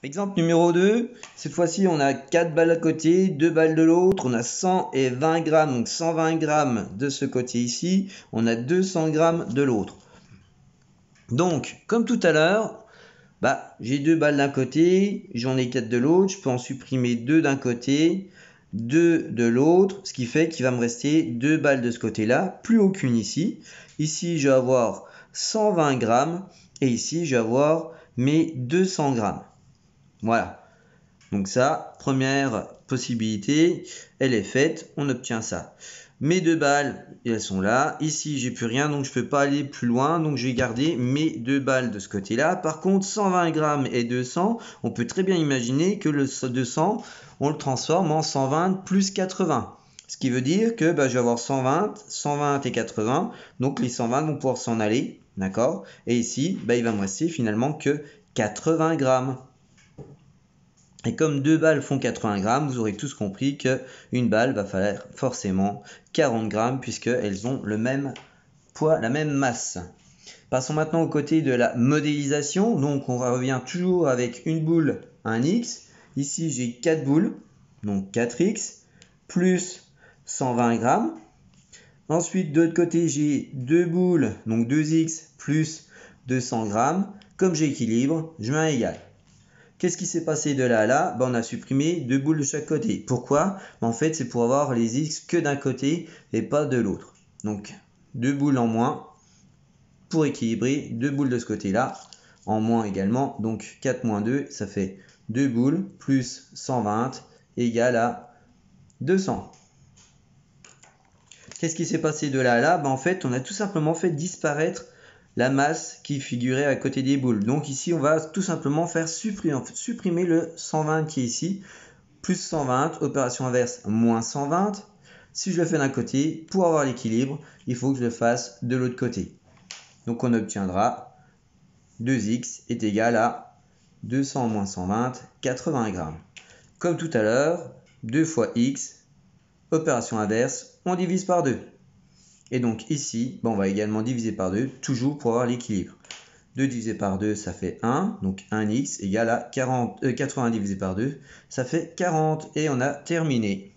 Exemple numéro 2, cette fois-ci on a 4 balles à côté, 2 balles de l'autre, on a 100 et 20 grammes, donc 120 grammes de ce côté ici, on a 200 grammes de l'autre. Donc, comme tout à l'heure, j'ai 2 balles d'un côté, j'en ai 4 de l'autre, je peux en supprimer 2 d'un côté, 2 de l'autre, ce qui fait qu'il va me rester 2 balles de ce côté-là, plus aucune ici. Ici, je vais avoir 120 grammes et ici, je vais avoir mes 200 grammes. Voilà. Donc ça, première possibilité, elle est faite, on obtient ça. Mes 2 balles, elles sont là. Ici, j'ai plus rien, donc je ne peux pas aller plus loin. Donc je vais garder mes 2 balles de ce côté-là. Par contre, 120 grammes et 200, on peut très bien imaginer que le 200, on le transforme en 120 plus 80. Ce qui veut dire que je vais avoir 120, 120 et 80. Donc les 120 vont pouvoir s'en aller. D'accord? Et ici, il va me rester finalement que 80 grammes. Et comme 2 balles font 80 grammes, vous aurez tous compris qu'une balle va faire forcément 40 grammes puisqu'elles ont le même poids, la même masse. Passons maintenant au côté de la modélisation. Donc on revient toujours avec une boule, un X. Ici j'ai 4 boules, donc 4X, plus 120 grammes. Ensuite de l'autre côté j'ai 2 boules, donc 2X, plus 200 grammes. Comme j'équilibre, je mets un égal. Qu'est-ce qui s'est passé de là à là? On a supprimé 2 boules de chaque côté. Pourquoi? En fait, c'est pour avoir les X que d'un côté et pas de l'autre. Donc, 2 boules en moins pour équilibrer 2 boules de ce côté-là. En moins également. Donc, 4 moins 2, ça fait 2 boules plus 120 égale à 200. Qu'est-ce qui s'est passé de là à là? En fait, on a tout simplement fait disparaître la masse qui figurait à côté des boules. Donc ici, on va tout simplement faire supprimer le 120 qui est ici, plus 120, opération inverse, moins 120. Si je le fais d'un côté, pour avoir l'équilibre, il faut que je le fasse de l'autre côté. Donc on obtiendra 2x est égal à 200 moins 120, 80 grammes. Comme tout à l'heure, 2 fois x, opération inverse, on divise par 2. Et donc ici, on va également diviser par 2, toujours pour avoir l'équilibre. 2 divisé par 2, ça fait 1. Donc 1x égale à 80 divisé par 2, ça fait 40. Et on a terminé.